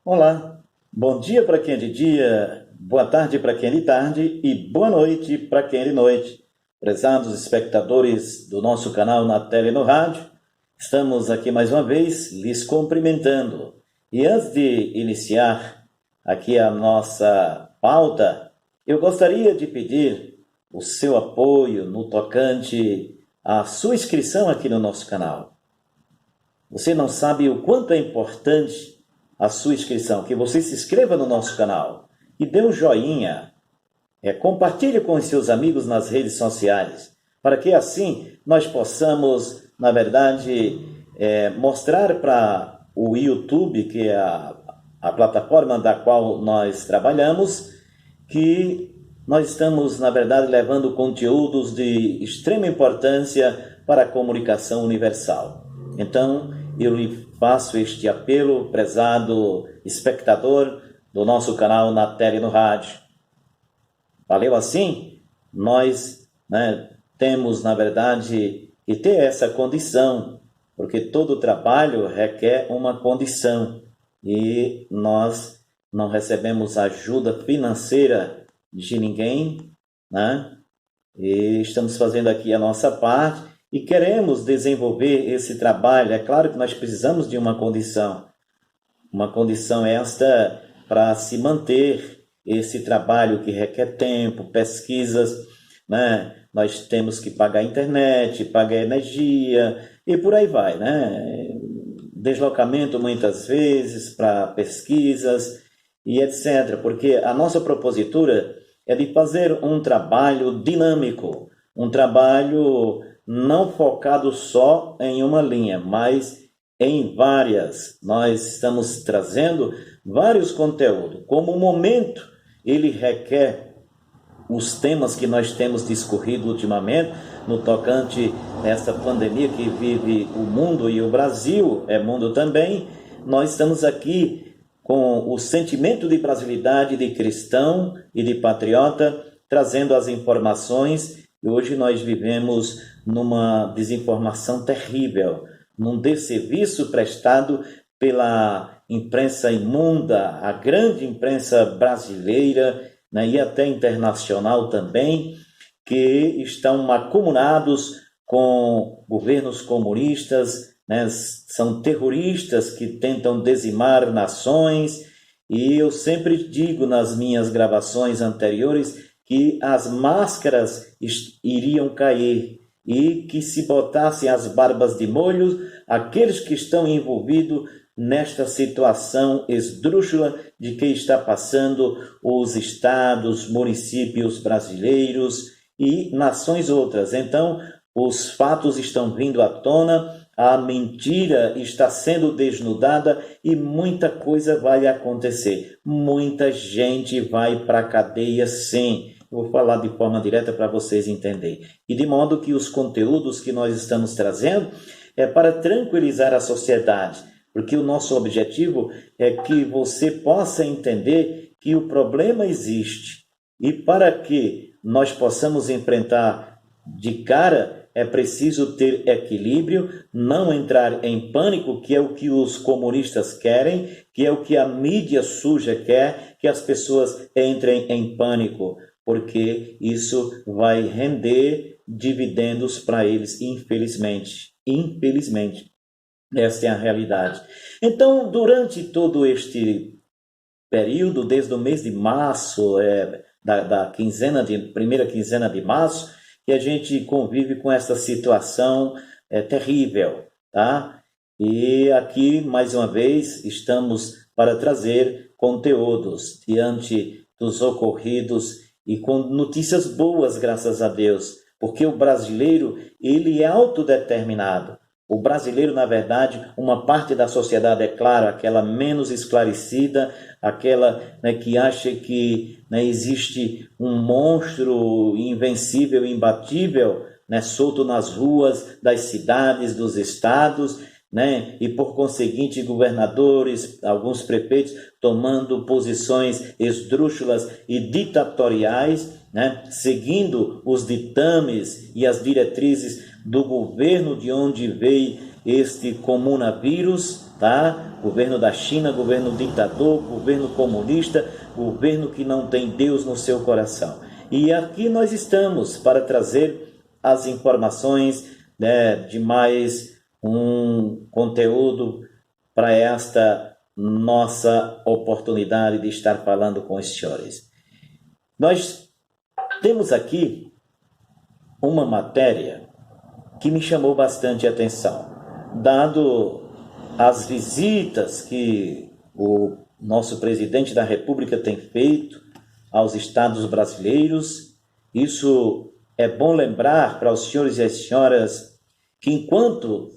Olá, bom dia para quem é de dia, boa tarde para quem é de tarde e boa noite para quem é de noite. Prezados espectadores do nosso canal na tela e no rádio, estamos aqui mais uma vez lhes cumprimentando. E antes de iniciar aqui a nossa pauta, eu gostaria de pedir o seu apoio no tocante à sua inscrição aqui no nosso canal. Você não sabe o quanto é importante a sua inscrição, que você se inscreva no nosso canal e dê um joinha, compartilhe com os seus amigos nas redes sociais, para que assim nós possamos, na verdade, mostrar para o YouTube, que é a plataforma da qual nós trabalhamos, que nós estamos, na verdade, levando conteúdos de extrema importância para a comunicação universal. Então, eu lhe faço este apelo, prezado espectador do nosso canal na tela e no rádio. Valeu assim? Nós temos, na verdade, que ter essa condição, porque todo trabalho requer uma condição e nós não recebemos ajuda financeira de ninguém, E estamos fazendo aqui a nossa parte e queremos desenvolver esse trabalho. É claro que nós precisamos de uma condição esta para se manter esse trabalho que requer tempo, pesquisas, Nós temos que pagar a internet, pagar a energia e por aí vai, Deslocamento muitas vezes para pesquisas e etc. Porque a nossa propositura é de fazer um trabalho dinâmico, um trabalho não focado só em uma linha, mas em várias. Nós estamos trazendo vários conteúdos. Como o momento ele requer os temas que nós temos discorrido ultimamente, no tocante a essa pandemia que vive o mundo e o Brasil é mundo também, nós estamos aqui com o sentimento de brasilidade, de cristão e de patriota, trazendo as informações. E hoje nós vivemos numa desinformação terrível, num desserviço prestado pela imprensa imunda, a grande imprensa brasileira, e até internacional também, que estão mancomunados com governos comunistas, São terroristas que tentam dizimar nações, e eu sempre digo nas minhas gravações anteriores que as máscaras iriam cair e que se botassem as barbas de molho aqueles que estão envolvidos nesta situação esdrúxula de que está passando os estados, municípios brasileiros e nações outras. Então, os fatos estão vindo à tona, a mentira está sendo desnudada e muita coisa vai acontecer. Muita gente vai para a cadeia, sim. Eu vou falar de forma direta para vocês entenderem. E de modo que os conteúdos que nós estamos trazendo é para tranquilizar a sociedade, porque o nosso objetivo é que você possa entender que o problema existe. E para que nós possamos enfrentar de cara, é preciso ter equilíbrio, não entrar em pânico, que é o que os comunistas querem, que é o que a mídia suja quer, que as pessoas entrem em pânico, porque isso vai render dividendos para eles, infelizmente. Infelizmente, esta é a realidade. Então, durante todo este período, desde o mês de março, primeira quinzena de março, que a gente convive com essa situação terrível, tá? E aqui, mais uma vez, estamos para trazer conteúdos diante dos ocorridos e com notícias boas, graças a Deus, porque o brasileiro, ele é autodeterminado. O brasileiro, na verdade, uma parte da sociedade, é claro, aquela menos esclarecida, aquela que acha que existe um monstro invencível, imbatível, solto nas ruas das cidades, dos estados, e por conseguinte governadores, alguns prefeitos tomando posições esdrúxulas e ditatoriais, né, seguindo os ditames e as diretrizes do governo de onde veio este comunavírus, tá? Governo da China, governo ditador, governo comunista, governo que não tem Deus no seu coração. E aqui nós estamos para trazer as informações, né, de mais um conteúdo para esta nossa oportunidade de estar falando com os senhores. Nós temos aqui uma matéria que me chamou bastante atenção, dado as visitas que o nosso presidente da República tem feito aos estados brasileiros. Isso é bom lembrar para os senhores e as senhoras que enquanto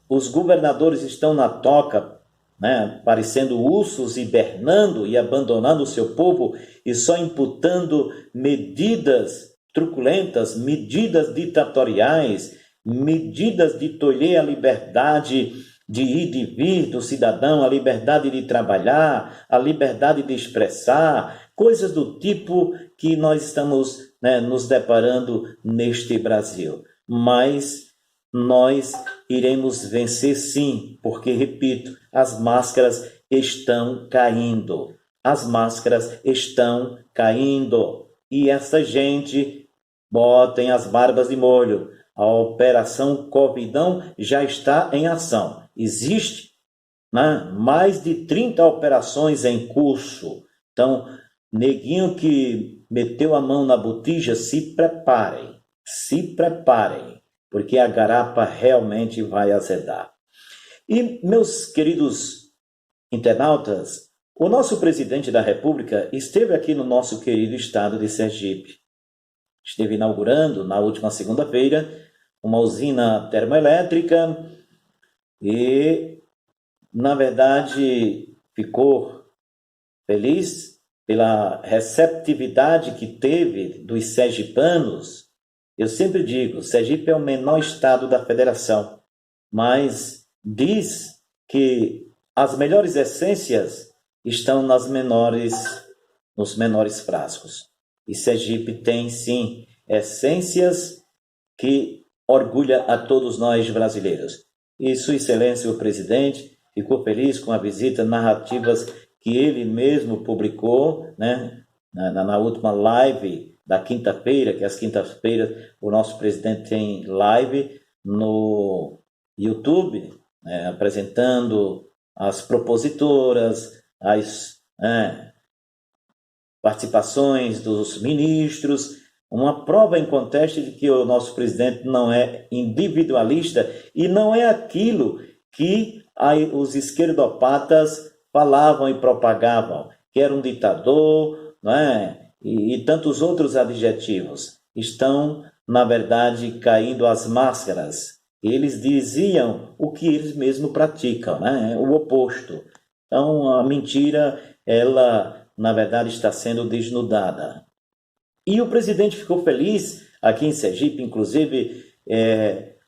os governadores estão na toca, né, parecendo ursos hibernando e abandonando o seu povo e só imputando medidas truculentas, medidas ditatoriais, medidas de tolher a liberdade de ir e de vir do cidadão, a liberdade de trabalhar, a liberdade de expressar, coisas do tipo que nós estamos, né, nos deparando neste Brasil. Mas nós iremos vencer sim, porque, repito, as máscaras estão caindo. As máscaras estão caindo. E essa gente, botem as barbas de molho. A Operação Covidão já está em ação. Existe, né, mais de 30 operações em curso. Então, neguinho que meteu a mão na botija, se preparem, porque a garapa realmente vai azedar. E, meus queridos internautas, o nosso presidente da República esteve aqui no nosso querido estado de Sergipe. Esteve inaugurando, na última segunda-feira, uma usina termoelétrica e, na verdade, ficou feliz pela receptividade que teve dos sergipanos. Eu sempre digo, Sergipe é o menor estado da federação, mas diz que as melhores essências estão nos menores frascos. E Sergipe tem, sim, essências que orgulha a todos nós brasileiros. E Sua Excelência, o presidente, ficou feliz com a visita, narrativas que ele mesmo publicou, né, na última live da quinta-feira, que às quintas-feiras o nosso presidente tem live no YouTube, né, apresentando as propositoras, as participações dos ministros, uma prova inconteste de que o nosso presidente não é individualista e não é aquilo que os esquerdopatas falavam e propagavam, que era um ditador, não é? E tantos outros adjetivos. Estão, na verdade, caindo as máscaras. Eles diziam o que eles mesmos praticam, né? O oposto. Então, a mentira, ela, na verdade, está sendo desnudada. E o presidente ficou feliz aqui em Sergipe, inclusive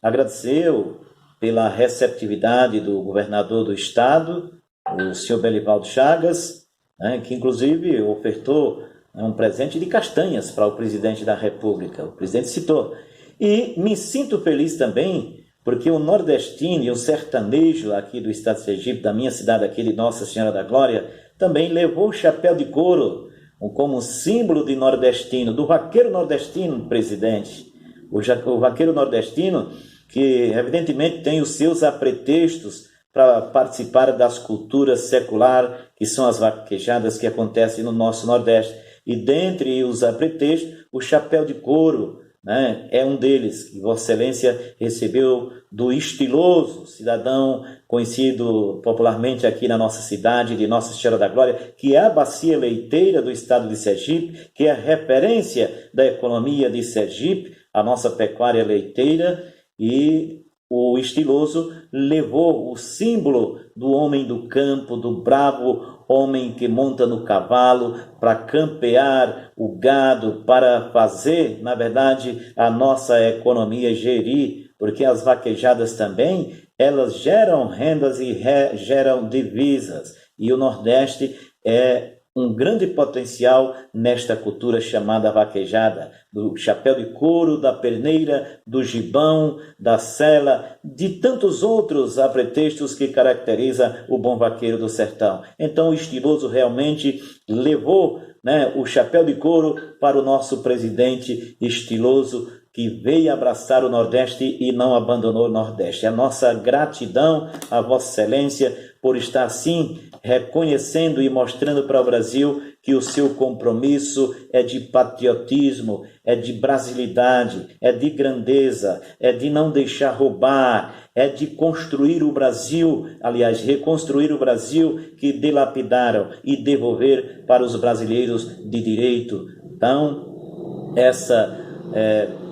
agradeceu pela receptividade do governador do estado, o senhor Belivaldo Chagas, né, que inclusive ofertou um presente de castanhas para o presidente da República. O presidente citou. E me sinto feliz também porque o nordestino e o sertanejo aqui do estado de Sergipe, da minha cidade aqui de Nossa Senhora da Glória, também levou o chapéu de couro como símbolo de nordestino, do vaqueiro nordestino, presidente. O vaqueiro nordestino que evidentemente tem os seus apretextos para participar das culturas secular, que são as vaquejadas que acontecem no nosso Nordeste. E dentre os apretextos, o chapéu de couro, né, é um deles, que Vossa Excelência recebeu do estiloso cidadão conhecido popularmente aqui na nossa cidade, de Nossa Senhora da Glória, que é a bacia leiteira do estado de Sergipe, que é a referência da economia de Sergipe, a nossa pecuária leiteira, e o estiloso levou o símbolo do homem do campo, do bravo homem que monta no cavalo para campear o gado, para fazer, na verdade, a nossa economia gerir, porque as vaquejadas também, elas geram rendas e geram divisas. E o Nordeste é um grande potencial nesta cultura chamada vaquejada, do chapéu de couro, da perneira, do gibão, da sela, de tantos outros apretextos que caracteriza o bom vaqueiro do sertão. Então o Estiloso realmente levou, né, o chapéu de couro para o nosso presidente Estiloso, que veio abraçar o Nordeste e não abandonou o Nordeste. A nossa gratidão a Vossa Excelência por estar, sim, reconhecendo e mostrando para o Brasil que o seu compromisso é de patriotismo, é de brasilidade, é de grandeza, é de não deixar roubar, é de construir o Brasil, aliás, reconstruir o Brasil que dilapidaram e devolver para os brasileiros de direito. Então, essa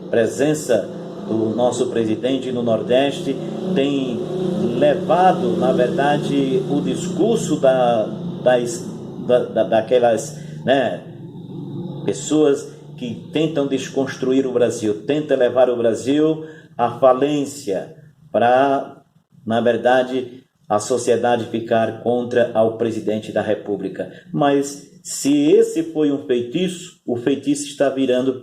presença do nosso presidente no Nordeste tem levado, na verdade, o discurso daquelas, né, pessoas que tentam desconstruir o Brasil, tentam levar o Brasil à falência para, na verdade, a sociedade ficar contra o presidente da República. Mas se esse foi um feitiço, o feitiço está virando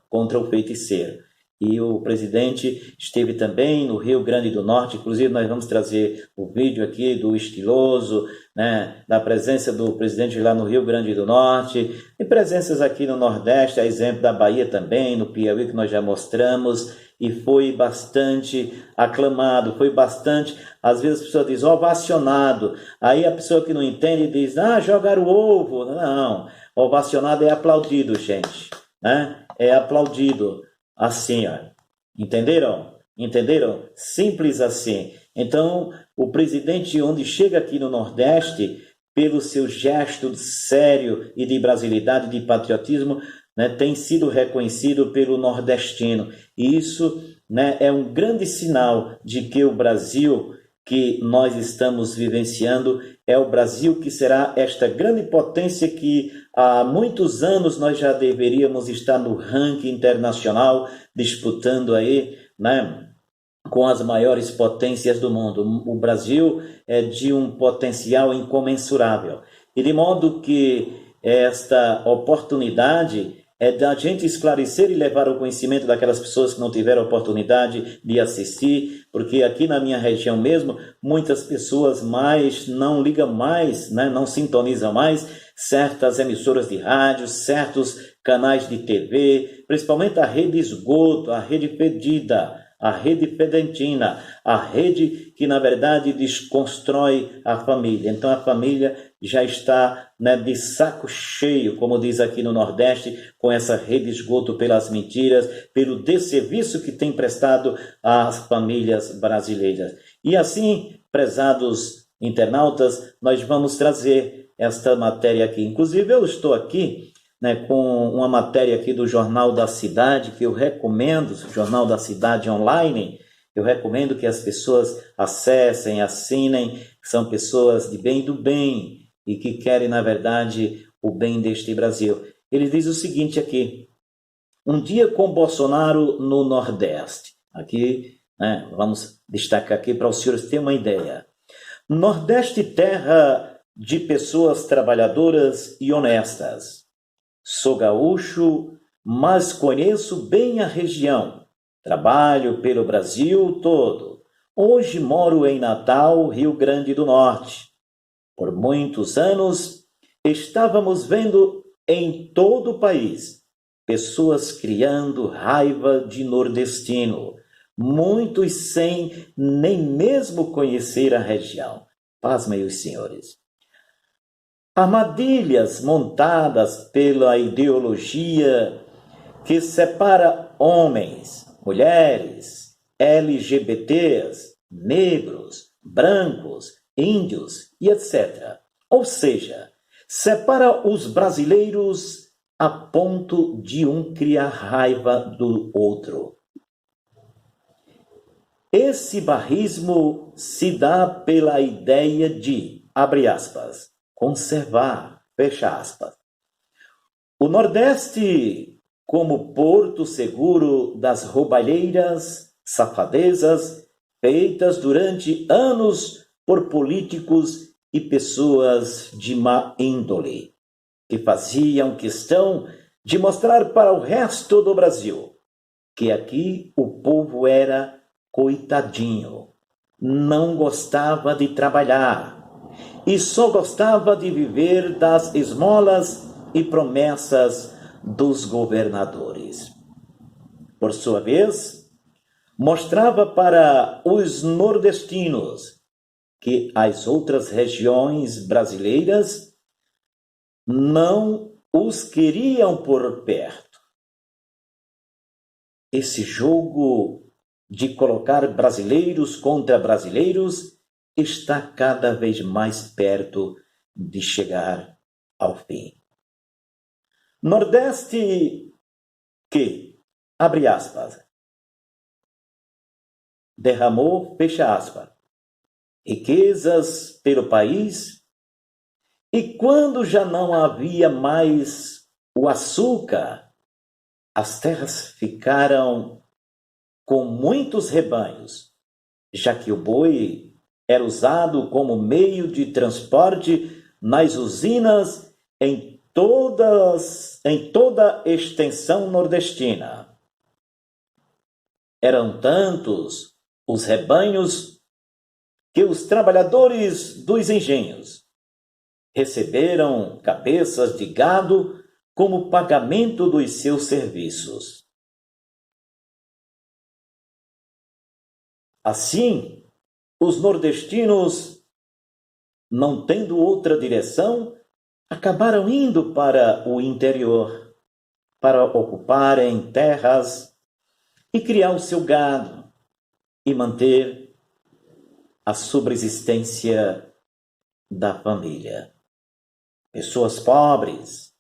contra o feiticeiro. E o presidente esteve também no Rio Grande do Norte, inclusive nós vamos trazer o vídeo aqui do Estiloso, né, da presença do presidente lá no Rio Grande do Norte, e presenças aqui no Nordeste, a exemplo da Bahia também, no Piauí, que nós já mostramos, e foi bastante aclamado, foi bastante, às vezes a pessoa diz, ovacionado, aí a pessoa que não entende diz, jogaram o ovo. Não, ovacionado é aplaudido, gente, né? É aplaudido. Assim, ó. Entenderam? Entenderam? Simples assim. Então, o presidente, onde chega aqui no Nordeste, pelo seu gesto sério e de brasilidade, de patriotismo, né, tem sido reconhecido pelo nordestino. E isso, né, é um grande sinal de que o Brasil que nós estamos vivenciando é o Brasil que será esta grande potência que há muitos anos nós já deveríamos estar no ranking internacional, disputando aí, né, com as maiores potências do mundo. O Brasil é de um potencial incomensurável. E de modo que esta oportunidade é da gente esclarecer e levar ao conhecimento daquelas pessoas que não tiveram oportunidade de assistir, porque aqui na minha região mesmo, muitas pessoas não ligam mais, né, não sintonizam mais certas emissoras de rádio, certos canais de TV, principalmente a rede esgoto, a rede fedida, a rede fedentina, a rede que, na verdade, desconstrói a família. Então, a família já está, né, de saco cheio, como diz aqui no Nordeste, com essa rede esgoto pelas mentiras, pelo desserviço que tem prestado às famílias brasileiras. E assim, prezados internautas, nós vamos trazer esta matéria aqui. Inclusive, eu estou aqui, né, com uma matéria aqui do Jornal da Cidade, que eu recomendo, o Jornal da Cidade Online, eu recomendo que as pessoas acessem, assinem, são pessoas de bem do bem e que querem, na verdade, o bem deste Brasil. Ele diz o seguinte aqui, um dia com Bolsonaro no Nordeste. Aqui, né, vamos destacar aqui para os senhores terem uma ideia. Nordeste, terra de pessoas trabalhadoras e honestas. Sou gaúcho, mas conheço bem a região. Trabalho pelo Brasil todo. Hoje moro em Natal, Rio Grande do Norte. Por muitos anos, estávamos vendo em todo o país pessoas criando raiva de nordestino, muitos sem nem mesmo conhecer a região. Pasmem os senhores. Armadilhas montadas pela ideologia que separa homens, mulheres, LGBTs, negros, brancos, índios e etc. Ou seja, separa os brasileiros a ponto de um criar raiva do outro. Esse barrismo se dá pela ideia de, abre aspas, conservar, fecha aspas. O Nordeste, como porto seguro das roubalheiras, safadezas, feitas durante anos por políticos e pessoas de má índole, que faziam questão de mostrar para o resto do Brasil que aqui o povo era coitadinho, não gostava de trabalhar e só gostava de viver das esmolas e promessas dos governadores. Por sua vez, mostrava para os nordestinos que as outras regiões brasileiras não os queriam por perto. Esse jogo de colocar brasileiros contra brasileiros está cada vez mais perto de chegar ao fim. Nordeste que, abre aspas, derramou, fecha aspas, riquezas pelo país, e quando já não havia mais o açúcar, as terras ficaram com muitos rebanhos, já que o boi era usado como meio de transporte nas usinas em toda a extensão nordestina. Eram tantos os rebanhos que os trabalhadores dos engenhos receberam cabeças de gado como pagamento dos seus serviços. Assim, os nordestinos, não tendo outra direção, acabaram indo para o interior, para ocuparem terras e criar o seu gado e manter a subsistência da família. Pessoas pobres,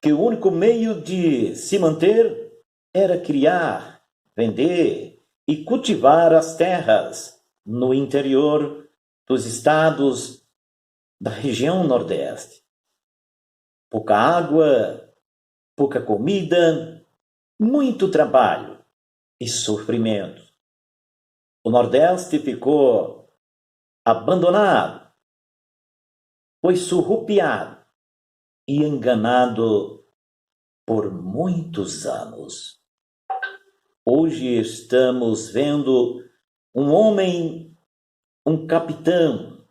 que o único meio de se manter era criar, vender e cultivar as terras no interior dos estados da região Nordeste. Pouca água, pouca comida, muito trabalho e sofrimento. O Nordeste ficou abandonado, foi surrupiado e enganado por muitos anos. Hoje estamos vendo um homem, um capitão,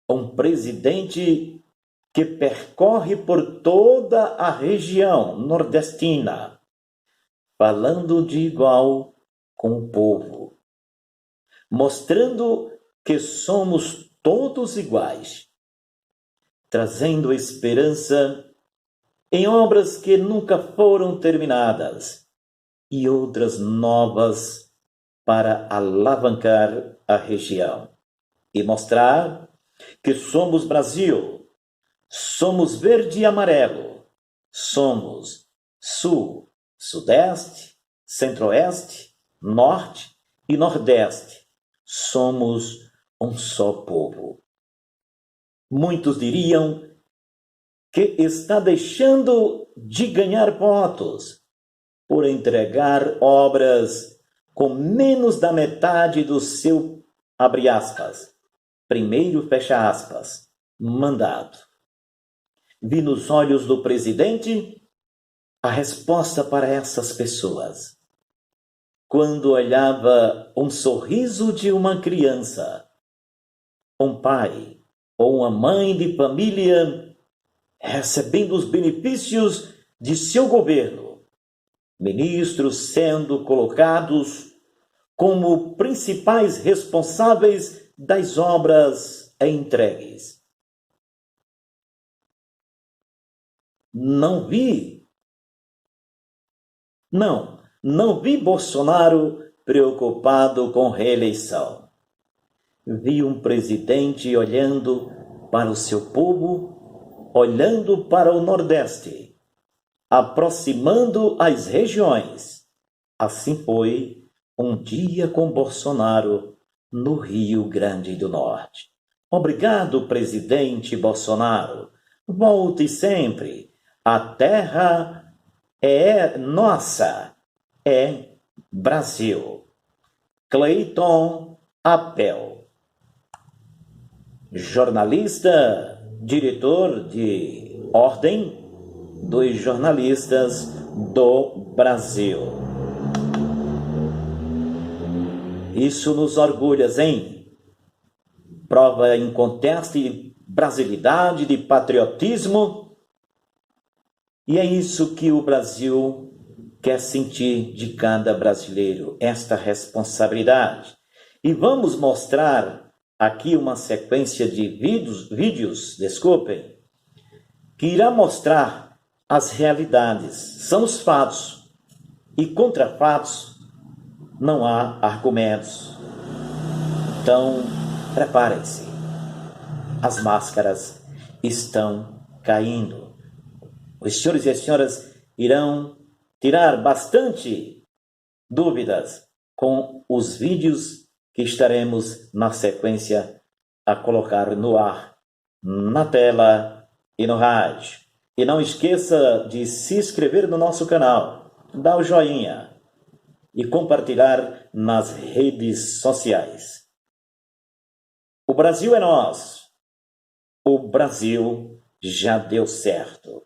um presidente que percorre por toda a região nordestina, falando de igual com o povo, mostrando que somos todos iguais, trazendo esperança em obras que nunca foram terminadas e outras novas para alavancar a região e mostrar que somos Brasil, somos verde e amarelo, somos sul, sudeste, centro-oeste, norte e nordeste, somos um só povo. Muitos diriam que está deixando de ganhar votos por entregar obras com menos da metade do seu, abre aspas, primeiro, fecha aspas, mandato. Vi nos olhos do presidente a resposta para essas pessoas. Quando olhava um sorriso de uma criança, um pai ou uma mãe de família recebendo os benefícios de seu governo, ministros sendo colocados como principais responsáveis das obras entregues. Não vi Bolsonaro preocupado com reeleição. Vi um presidente olhando para o seu povo, olhando para o Nordeste, aproximando as regiões. Assim foi um dia com Bolsonaro no Rio Grande do Norte. Obrigado, presidente Bolsonaro. Volte sempre. A terra é nossa, é Brasil. Cleiton Apel. jornalista, diretor de Ordem dos Jornalistas do Brasil. Isso nos orgulha, hein? Prova inconteste de brasilidade, de patriotismo. E é isso que o Brasil quer sentir de cada brasileiro, esta responsabilidade. E vamos mostrar aqui uma sequência de vídeos, que irá mostrar as realidades. São os fatos. E contra fatos não há argumentos. Então, preparem-se. As máscaras estão caindo. Os senhores e as senhoras irão tirar bastante dúvidas com os vídeos que estaremos na sequência a colocar no ar, na tela e no rádio. E não esqueça de se inscrever no nosso canal, dar o joinha e compartilhar nas redes sociais. O Brasil é nosso. O Brasil já deu certo.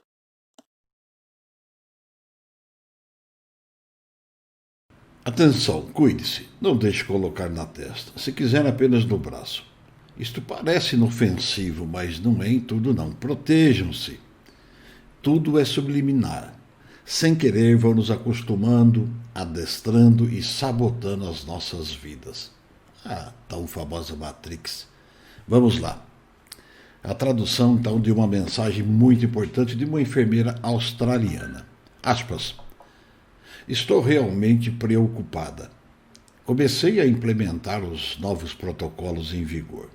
Atenção, cuide-se, não deixe colocar na testa, se quiser apenas no braço. Isto parece inofensivo, mas não é em tudo não. Protejam-se. Tudo é subliminar. Sem querer vão nos acostumando, adestrando e sabotando as nossas vidas. A tão famosa Matrix. Vamos lá. A tradução, então, de uma mensagem muito importante de uma enfermeira australiana. Aspas. Estou realmente preocupada. Comecei a implementar os novos protocolos em vigor.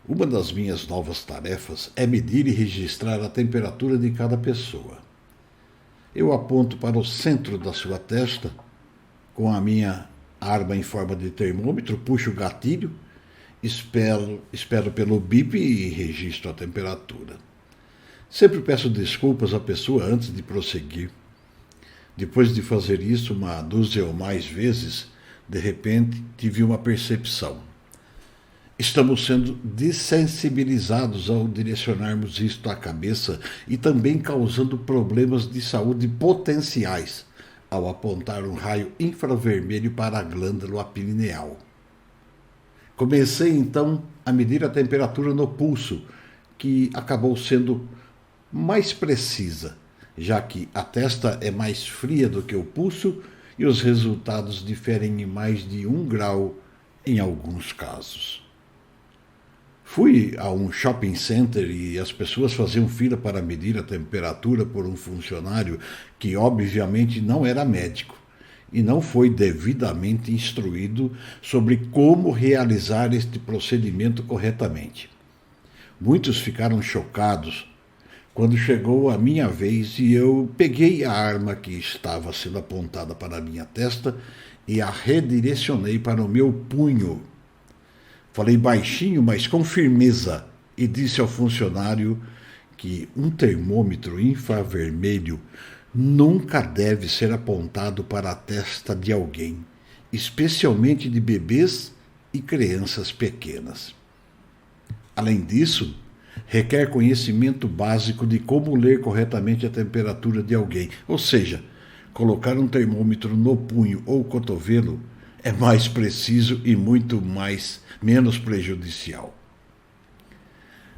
Uma das minhas novas tarefas é medir e registrar a temperatura de cada pessoa. Eu aponto para o centro da sua testa, com a minha arma em forma de termômetro, puxo o gatilho, espero pelo bip e registro a temperatura. Sempre peço desculpas à pessoa antes de prosseguir. Depois de fazer isso uma dúzia ou mais vezes, de repente tive uma percepção. Estamos sendo dessensibilizados ao direcionarmos isto à cabeça e também causando problemas de saúde potenciais ao apontar um raio infravermelho para a glândula pineal. Comecei então a medir a temperatura no pulso, que acabou sendo mais precisa, já que a testa é mais fria do que o pulso e os resultados diferem em mais de 1 grau em alguns casos. Fui a um shopping center e as pessoas faziam fila para medir a temperatura por um funcionário que obviamente não era médico e não foi devidamente instruído sobre como realizar este procedimento corretamente. Muitos ficaram chocados quando chegou a minha vez e eu peguei a arma que estava sendo apontada para a minha testa e a redirecionei para o meu punho. Falei baixinho, mas com firmeza, e disse ao funcionário que um termômetro infravermelho nunca deve ser apontado para a testa de alguém, especialmente de bebês e crianças pequenas. Além disso, requer conhecimento básico de como ler corretamente a temperatura de alguém, ou seja, colocar um termômetro no punho ou cotovelo é mais preciso e menos prejudicial.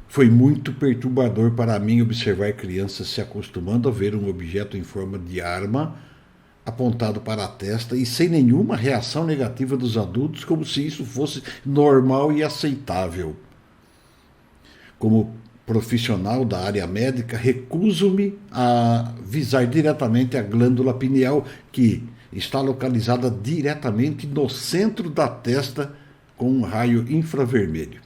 Foi muito perturbador para mim observar crianças se acostumando a ver um objeto em forma de arma apontado para a testa e sem nenhuma reação negativa dos adultos, como se isso fosse normal e aceitável. Como profissional da área médica, recuso-me a visar diretamente a glândula pineal, que está localizada diretamente no centro da testa com um raio infravermelho.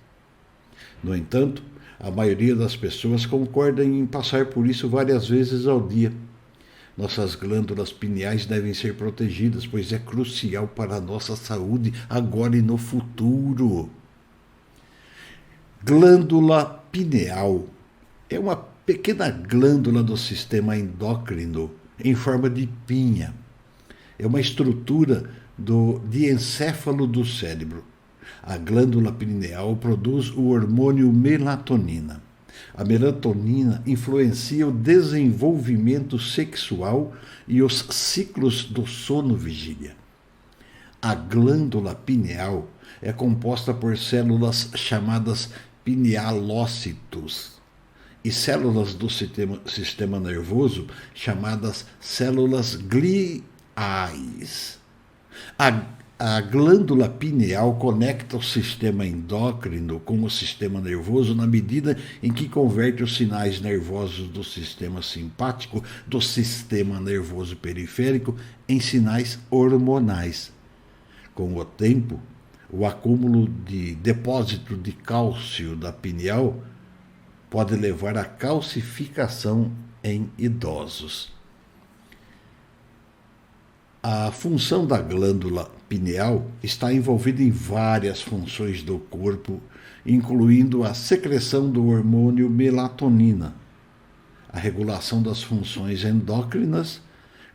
No entanto, a maioria das pessoas concorda em passar por isso várias vezes ao dia. Nossas glândulas pineais devem ser protegidas, pois é crucial para a nossa saúde agora e no futuro. Glândula pineal é uma pequena glândula do sistema endócrino em forma de pinha. É uma estrutura de encéfalo do cérebro. A glândula pineal produz o hormônio melatonina. A melatonina influencia o desenvolvimento sexual e os ciclos do sono-vigília. A glândula pineal é composta por células chamadas pinealócitos e células do sistema nervoso chamadas células gliais. A glândula pineal conecta o sistema endócrino com o sistema nervoso na medida em que converte os sinais nervosos do sistema simpático do sistema nervoso periférico em sinais hormonais. Com o tempo, o acúmulo de depósito de cálcio da pineal pode levar à calcificação em idosos. A função da glândula pineal está envolvida em várias funções do corpo, incluindo a secreção do hormônio melatonina, a regulação das funções endócrinas,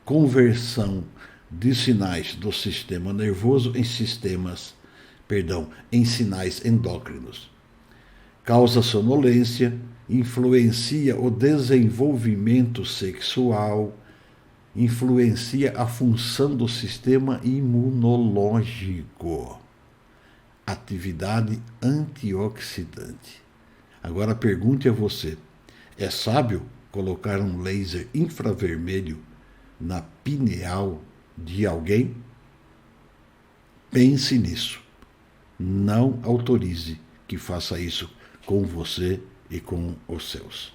conversão de sinais do sistema nervoso em sinais endócrinos. Causa sonolência, influencia o desenvolvimento sexual, influencia a função do sistema imunológico. Atividade antioxidante. Agora pergunte a você, é sábio colocar um laser infravermelho na pineal de alguém? Pense nisso. Não autorize que faça isso com você e com os seus.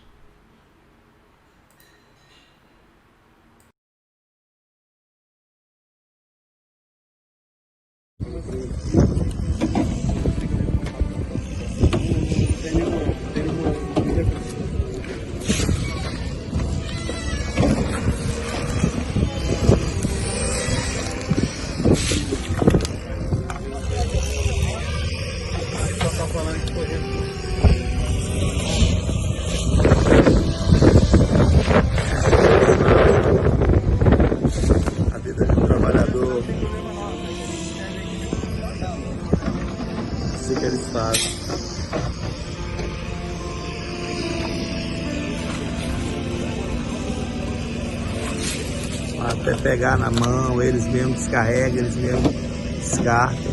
A vida de um trabalhador, assim que eles fazem. Até pegar na mão, eles mesmos descarregam, eles mesmos descartam.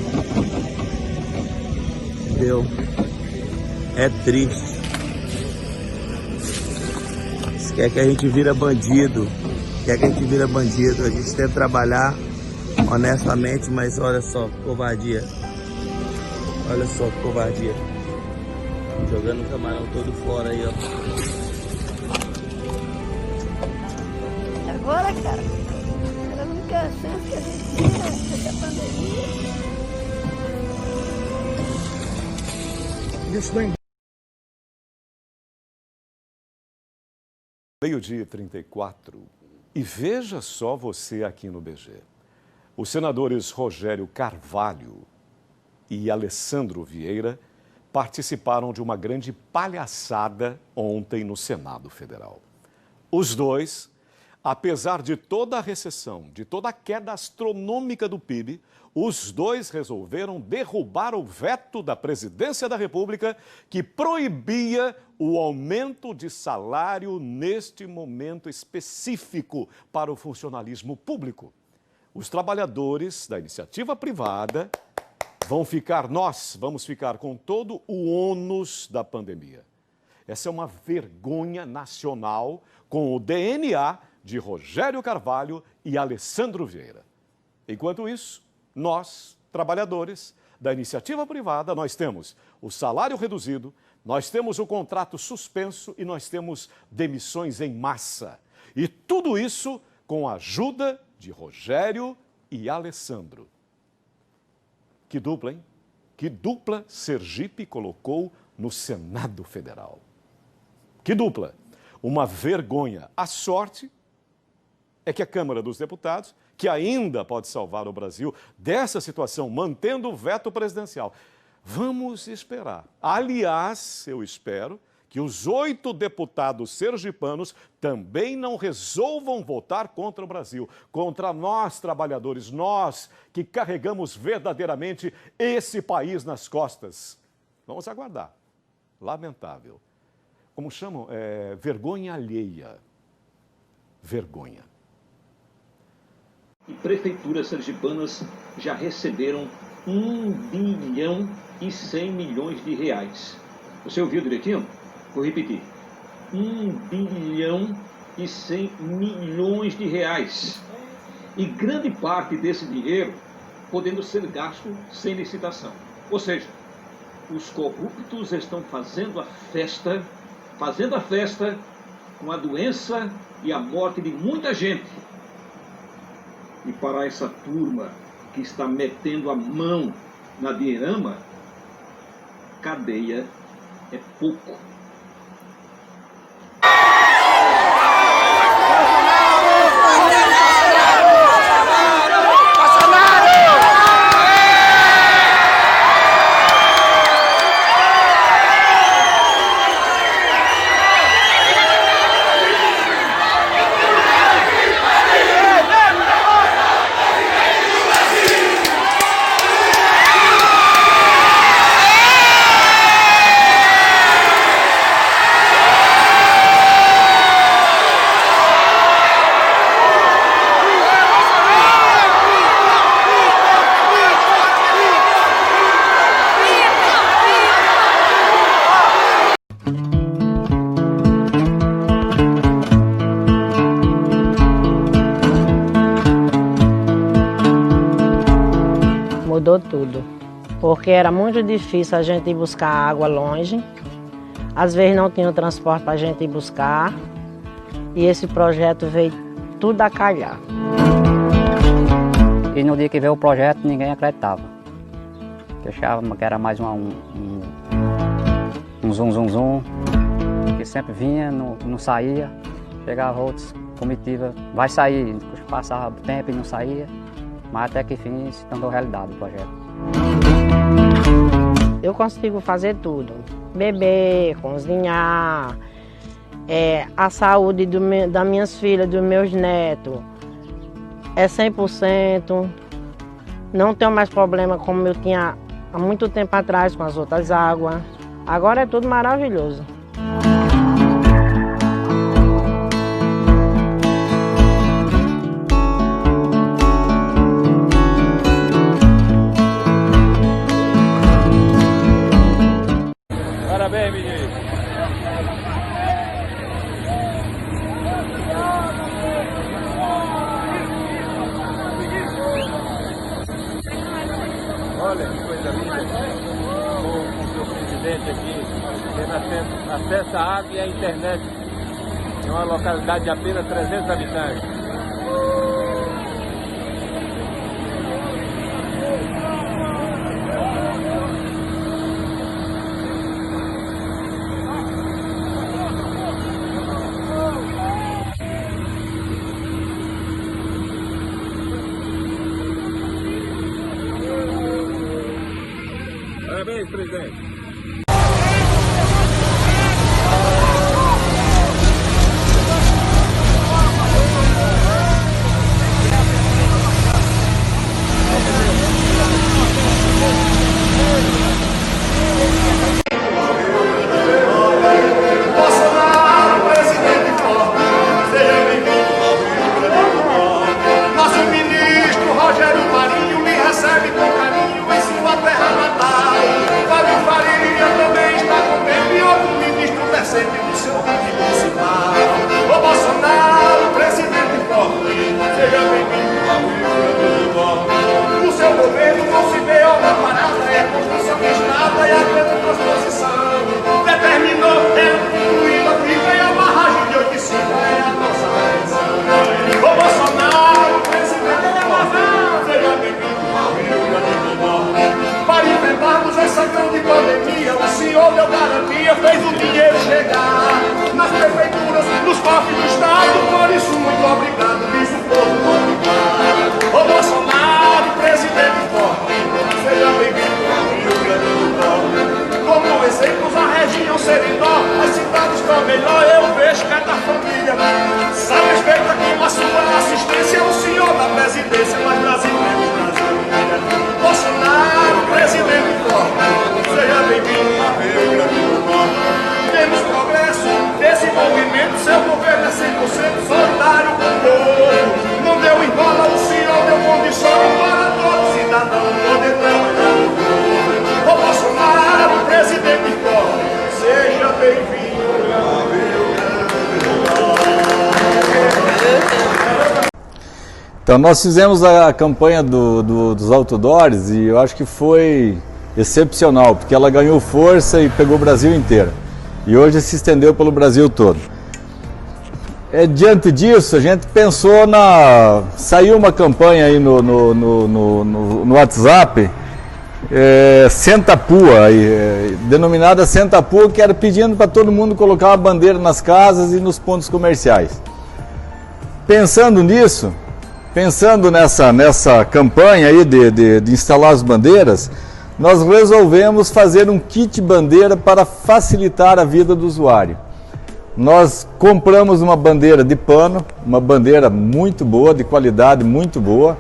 Entendeu? É triste. Se quer que a gente vira bandido, a gente tenta trabalhar honestamente, mas olha só, covardia. Olha só que covardia. Jogando o camarão todo fora aí, ó. Agora, cara, era a única chance que a gente tinha dessa pandemia. Meio-dia 34. E veja só você aqui no BG. Os senadores Rogério Carvalho e Alessandro Vieira participaram de uma grande palhaçada ontem no Senado Federal. Os dois, apesar de toda a recessão, de toda a queda astronômica do PIB, os dois resolveram derrubar o veto da Presidência da República que proibia o aumento de salário neste momento específico para o funcionalismo público. Os trabalhadores da iniciativa privada vamos ficar com todo o ônus da pandemia. Essa é uma vergonha nacional com o DNA de Rogério Carvalho e Alessandro Vieira. Enquanto isso, nós, trabalhadores da iniciativa privada, nós temos o salário reduzido, nós temos o contrato suspenso e nós temos demissões em massa. E tudo isso com a ajuda de Rogério e Alessandro. Que dupla, hein? Que dupla Sergipe colocou no Senado Federal. Que dupla! Uma vergonha. A sorte é que a Câmara dos Deputados, que ainda pode salvar o Brasil dessa situação, mantendo o veto presidencial. Vamos esperar. Aliás, eu espero que os 8 deputados sergipanos também não resolvam votar contra o Brasil, contra nós, trabalhadores, nós que carregamos verdadeiramente esse país nas costas. Vamos aguardar. Lamentável. Como chamam? Vergonha alheia. Vergonha. E prefeituras sergipanas já receberam 1,1 bilhão. Você ouviu direitinho? Vou repetir. 1,1 bilhão. E grande parte desse dinheiro podendo ser gasto sem licitação. Ou seja, os corruptos estão fazendo a festa com a doença e a morte de muita gente. E para essa turma que está metendo a mão na dinheirama, cadeia é pouco. Mudou tudo, porque era muito difícil a gente ir buscar água longe, às vezes não tinha transporte para a gente ir buscar, e esse projeto veio tudo a calhar. E no dia que veio o projeto, ninguém acreditava. Eu achava que era mais um zum, que sempre vinha, não saía, chegava outros comitiva, vai sair, passava tempo e não saía. Mas até que enfim se tornou realidade o projeto. Eu consigo fazer tudo, beber, cozinhar, a saúde das minhas filhas, dos meus netos, é 100%. Não tenho mais problema como eu tinha há muito tempo atrás com as outras águas. Agora é tudo maravilhoso. Parabéns, menino. Olha que coisa linda. Com o seu presidente aqui, tendo acesso à água e à internet em uma localidade de apenas 300 habitantes. Parabéns, presidente. Rogério Marinho me recebe com carinho em sua terra natal. Fábio Faria Então nós fizemos a campanha dos outdoors e eu acho que foi excepcional, porque ela ganhou força e pegou o Brasil inteiro. E hoje se estendeu pelo Brasil todo. Diante disso, a gente pensou saiu uma campanha aí no WhatsApp, Senta Pua, denominada Senta Pua, que era pedindo para todo mundo colocar uma bandeira nas casas e nos pontos comerciais. Pensando nisso, pensando nessa campanha aí de instalar as bandeiras, nós resolvemos fazer um kit bandeira para facilitar a vida do usuário. Nós compramos uma bandeira de pano, uma bandeira muito boa, de qualidade muito boa,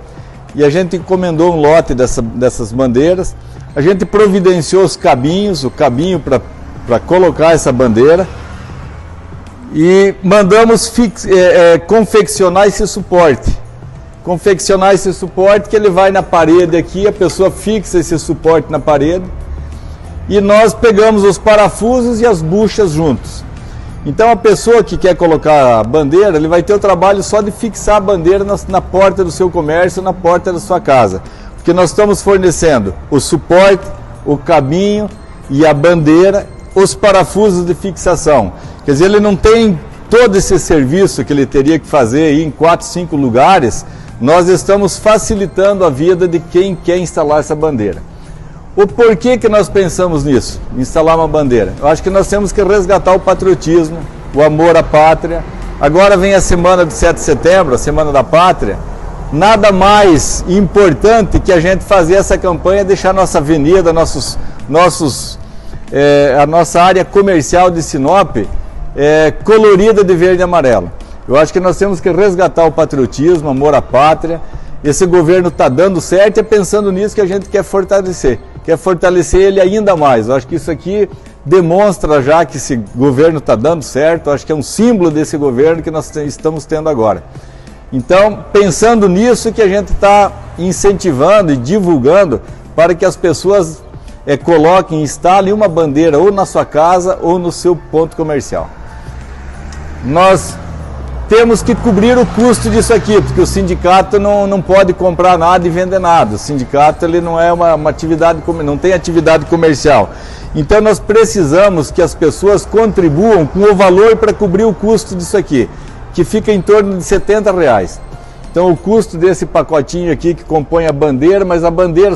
e a gente encomendou um lote dessas bandeiras. A gente providenciou os cabinhos, o cabinho para colocar essa bandeira, e mandamos confeccionar esse suporte. Confeccionar esse suporte que ele vai na parede aqui, a pessoa fixa esse suporte na parede, e nós pegamos os parafusos e as buchas juntos. Então a pessoa que quer colocar a bandeira, ele vai ter o trabalho só de fixar a bandeira na porta do seu comércio, na porta da sua casa. Porque nós estamos fornecendo o suporte, o cabinho e a bandeira, os parafusos de fixação. Quer dizer, ele não tem todo esse serviço que ele teria que fazer aí em 4, 5 lugares. Nós estamos facilitando a vida de quem quer instalar essa bandeira. O porquê que nós pensamos nisso, instalar uma bandeira? Eu acho que nós temos que resgatar o patriotismo, o amor à pátria. Agora vem a semana de 7 de setembro, a Semana da Pátria. Nada mais importante que a gente fazer essa campanha, deixar nossa avenida, a nossa área comercial de Sinop colorida de verde e amarelo. Eu acho que nós temos que resgatar o patriotismo, o amor à pátria. Esse governo está dando certo e é pensando nisso que a gente quer fortalecer ele ainda mais. Eu acho que isso aqui demonstra já que esse governo está dando certo. Eu acho que é um símbolo desse governo que nós estamos tendo agora. Então, pensando nisso que a gente está incentivando e divulgando para que as pessoas coloquem, instalem uma bandeira ou na sua casa ou no seu ponto comercial. Nós temos que cobrir o custo disso aqui, porque o sindicato não pode comprar nada e vender nada. O sindicato ele não é uma atividade, não tem atividade comercial. Então nós precisamos que as pessoas contribuam com o valor para cobrir o custo disso aqui, que fica em torno de R$70. Então o custo desse pacotinho aqui que compõe a bandeira, mas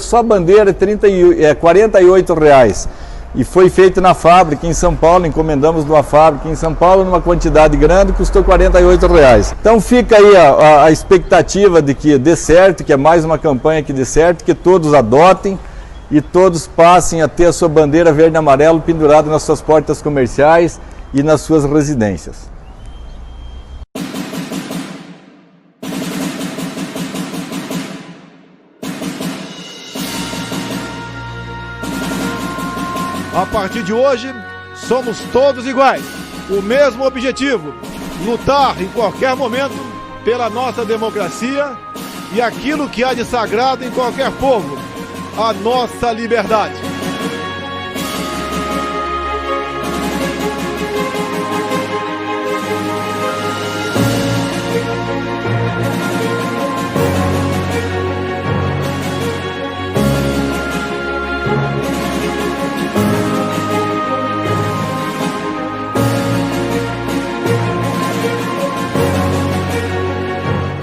só a bandeira é R$48. E foi feito na fábrica em São Paulo, encomendamos numa fábrica em São Paulo, numa quantidade grande, custou R$48. Então fica aí a expectativa de que dê certo, que é mais uma campanha que dê certo, que todos adotem e todos passem a ter a sua bandeira verde e amarelo pendurada nas suas portas comerciais e nas suas residências. A partir de hoje, somos todos iguais. O mesmo objetivo, lutar em qualquer momento pela nossa democracia e aquilo que há de sagrado em qualquer povo, a nossa liberdade.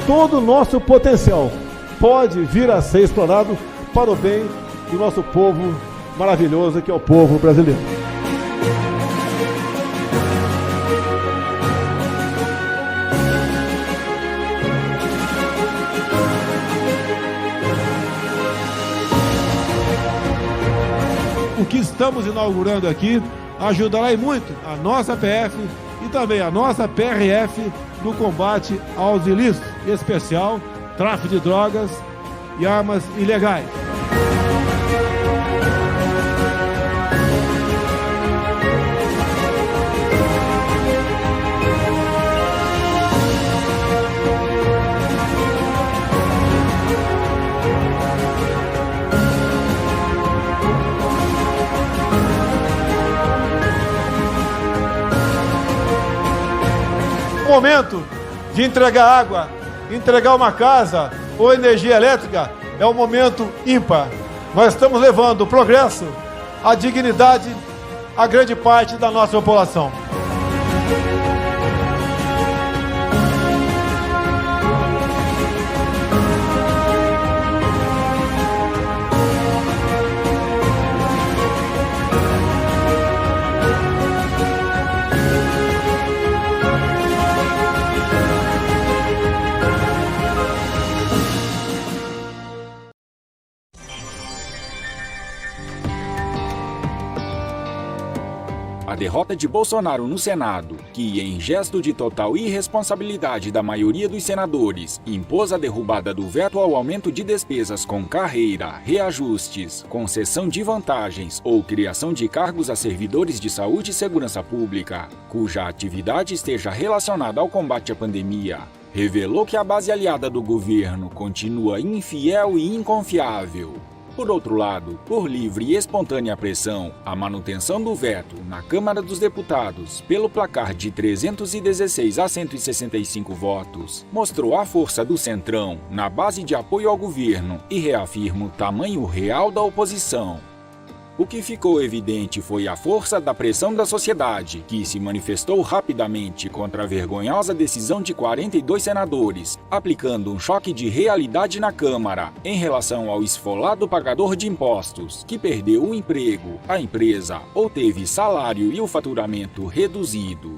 Todo o nosso potencial pode vir a ser explorado para o bem do nosso povo maravilhoso, que é o povo brasileiro. O que estamos inaugurando aqui ajudará muito a nossa PF e também a nossa PRF no combate aos ilícitos, em especial tráfico de drogas e armas ilegais. Momento de entregar água, entregar uma casa, ou energia elétrica, é um momento ímpar. Nós estamos levando o progresso, a dignidade a grande parte da nossa população. A derrota de Bolsonaro no Senado, que, em gesto de total irresponsabilidade da maioria dos senadores, impôs a derrubada do veto ao aumento de despesas com carreira, reajustes, concessão de vantagens ou criação de cargos a servidores de saúde e segurança pública, cuja atividade esteja relacionada ao combate à pandemia, revelou que a base aliada do governo continua infiel e inconfiável. Por outro lado, por livre e espontânea pressão, a manutenção do veto na Câmara dos Deputados, pelo placar de 316 a 165 votos, mostrou a força do Centrão na base de apoio ao governo e reafirma o tamanho real da oposição. O que ficou evidente foi a força da pressão da sociedade, que se manifestou rapidamente contra a vergonhosa decisão de 42 senadores, aplicando um choque de realidade na Câmara em relação ao esfolado pagador de impostos, que perdeu o emprego, a empresa ou teve salário e o faturamento reduzido.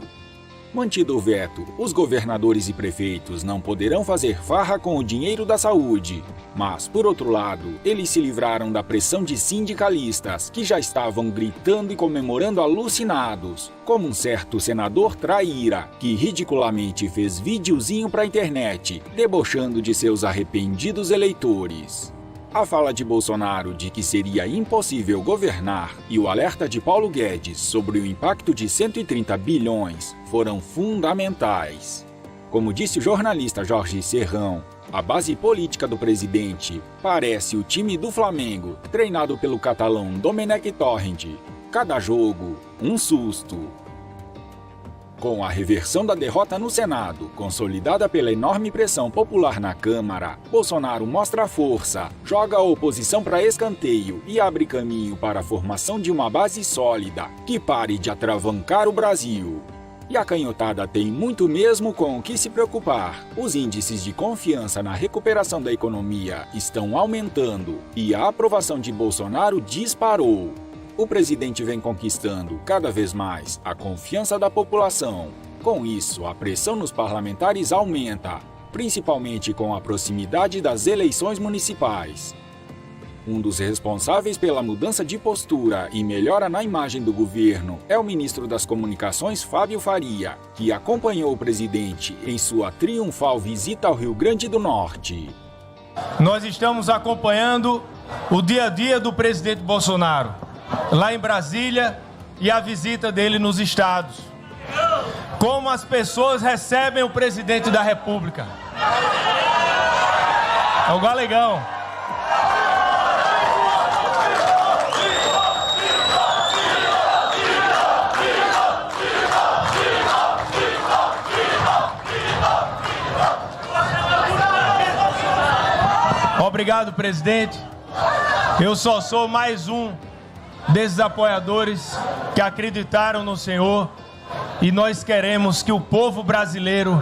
Mantido o veto, os governadores e prefeitos não poderão fazer farra com o dinheiro da saúde. Mas, por outro lado, eles se livraram da pressão de sindicalistas que já estavam gritando e comemorando alucinados, como um certo senador traíra, que ridiculamente fez videozinho pra internet, debochando de seus arrependidos eleitores. A fala de Bolsonaro de que seria impossível governar e o alerta de Paulo Guedes sobre o impacto de 130 bilhões foram fundamentais. Como disse o jornalista Jorge Serrão, a base política do presidente parece o time do Flamengo, treinado pelo catalão Domenech Torrent. Cada jogo, um susto. Com a reversão da derrota no Senado, consolidada pela enorme pressão popular na Câmara, Bolsonaro mostra a força, joga a oposição para escanteio e abre caminho para a formação de uma base sólida, que pare de atravancar o Brasil. E a canhotada tem muito mesmo com o que se preocupar. Os índices de confiança na recuperação da economia estão aumentando e a aprovação de Bolsonaro disparou. O presidente vem conquistando cada vez mais a confiança da população. Com isso, a pressão nos parlamentares aumenta, principalmente com a proximidade das eleições municipais. Um dos responsáveis pela mudança de postura e melhora na imagem do governo é o ministro das Comunicações, Fábio Faria, que acompanhou o presidente em sua triunfal visita ao Rio Grande do Norte. Nós estamos acompanhando o dia a dia do presidente Bolsonaro, lá em Brasília, e a visita dele nos estados. Como as pessoas recebem o presidente da República. É o Galegão. Obrigado, presidente. Eu só sou mais um desses apoiadores que acreditaram no Senhor, e nós queremos que o povo brasileiro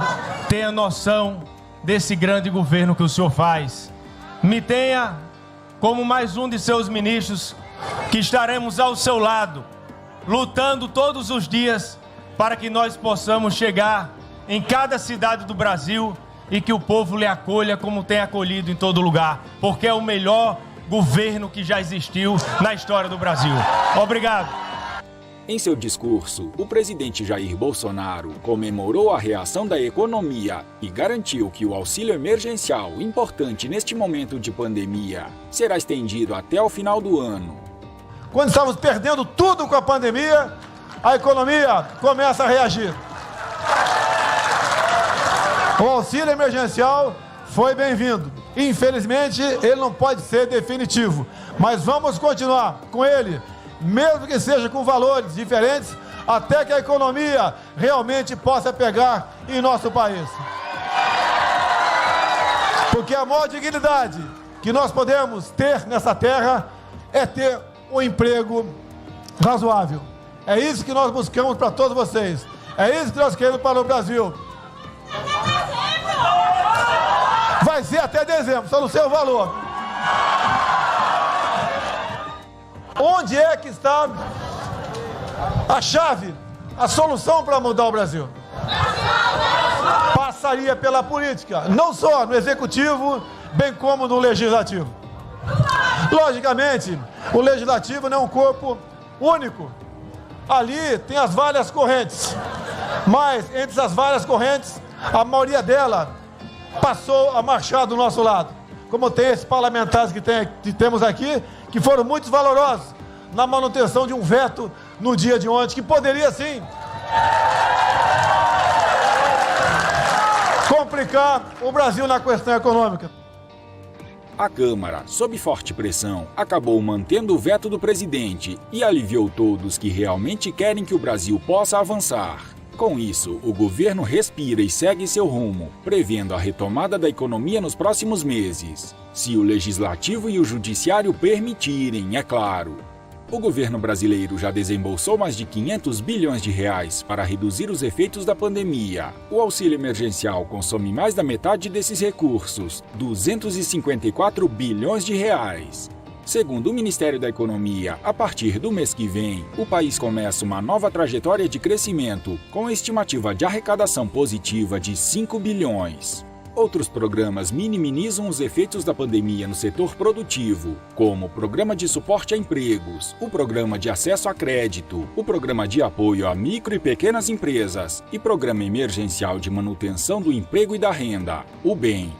tenha noção desse grande governo que o Senhor faz. Me tenha como mais um de seus ministros, que estaremos ao seu lado, lutando todos os dias para que nós possamos chegar em cada cidade do Brasil e que o povo lhe acolha como tem acolhido em todo lugar, porque é o melhor governo que já existiu na história do Brasil. Obrigado. Em seu discurso, o presidente Jair Bolsonaro comemorou a reação da economia e garantiu que o auxílio emergencial, importante neste momento de pandemia, será estendido até o final do ano. Quando estamos perdendo tudo com a pandemia, a economia começa a reagir. O auxílio emergencial foi bem-vindo. Infelizmente, ele não pode ser definitivo, mas vamos continuar com ele, mesmo que seja com valores diferentes, até que a economia realmente possa pegar em nosso país. Porque a maior dignidade que nós podemos ter nessa terra é ter um emprego razoável. É isso que nós buscamos para todos vocês. É isso que nós queremos para o Brasil. Vai ser até dezembro, só não sei o valor. Onde é que está a chave, a solução para mudar o Brasil? Passaria pela política, não só no executivo, bem como no legislativo. Logicamente, o legislativo não é um corpo único. Ali tem as várias correntes, mas entre essas várias correntes, a maioria dela passou a marchar do nosso lado. Como tem esses parlamentares que temos aqui, que foram muito valorosos na manutenção de um veto no dia de ontem, que poderia sim complicar o Brasil na questão econômica. A Câmara, sob forte pressão, acabou mantendo o veto do presidente e aliviou todos que realmente querem que o Brasil possa avançar. Com isso, o governo respira e segue seu rumo, prevendo a retomada da economia nos próximos meses. Se o Legislativo e o Judiciário permitirem, é claro. O governo brasileiro já desembolsou mais de 500 bilhões de reais para reduzir os efeitos da pandemia. O auxílio emergencial consome mais da metade desses recursos, 254 bilhões de reais. Segundo o Ministério da Economia, a partir do mês que vem, o país começa uma nova trajetória de crescimento, com estimativa de arrecadação positiva de 5 bilhões. Outros programas minimizam os efeitos da pandemia no setor produtivo, como o Programa de Suporte a Empregos, o Programa de Acesso a Crédito, o Programa de Apoio a Micro e Pequenas Empresas e Programa Emergencial de Manutenção do Emprego e da Renda, o BEM.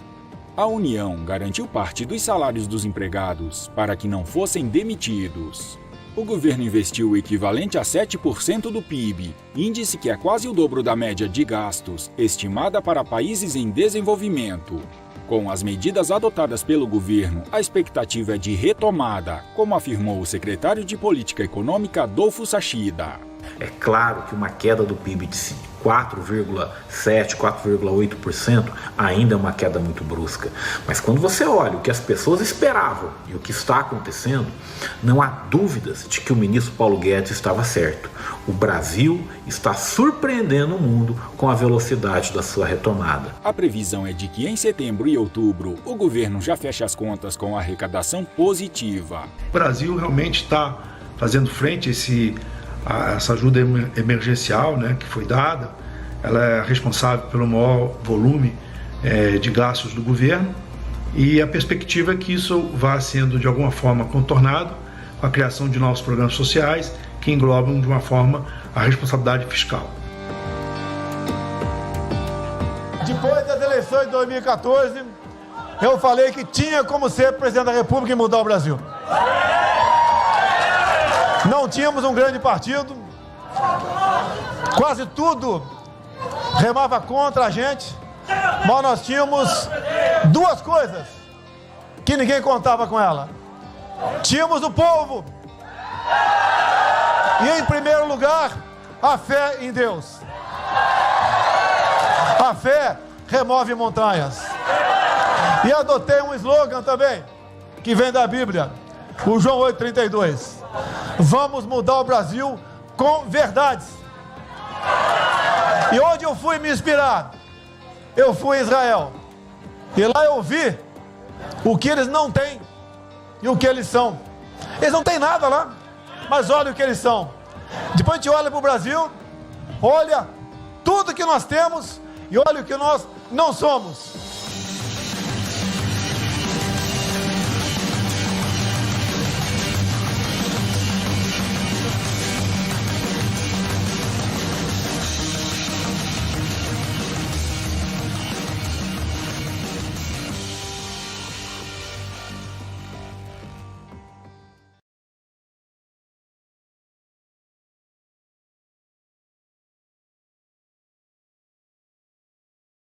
A União garantiu parte dos salários dos empregados para que não fossem demitidos. O governo investiu o equivalente a 7% do PIB, índice que é quase o dobro da média de gastos, estimada para países em desenvolvimento. Com as medidas adotadas pelo governo, a expectativa é de retomada, como afirmou o secretário de Política Econômica, Adolfo Sachida. É claro que uma queda do PIB de 4,7%, 4,8% ainda é uma queda muito brusca. Mas quando você olha o que as pessoas esperavam e o que está acontecendo, não há dúvidas de que o ministro Paulo Guedes estava certo. O Brasil está surpreendendo o mundo com a velocidade da sua retomada. A previsão é de que em setembro e outubro o governo já feche as contas com arrecadação positiva. O Brasil realmente está fazendo frente a essa ajuda emergencial, né, que foi dada. Ela é responsável pelo maior volume de gastos do governo e a perspectiva é que isso vá sendo de alguma forma contornado com a criação de novos programas sociais que englobam de uma forma a responsabilidade fiscal. Depois das eleições de 2014, eu falei que tinha como ser presidente da República e mudar o Brasil. Não tínhamos um grande partido, quase tudo remava contra a gente, mas nós tínhamos duas coisas que ninguém contava com ela. Tínhamos o povo e, em primeiro lugar, a fé em Deus. A fé remove montanhas. E adotei um slogan também, que vem da Bíblia, o João 8,32. Vamos mudar o Brasil com verdades. E onde eu fui me inspirar? Eu fui em Israel. E lá eu vi o que eles não têm e o que eles são. Eles não têm nada lá, mas olha o que eles são. Depois a gente olha para o Brasil, olha tudo que nós temos e olha o que nós não somos.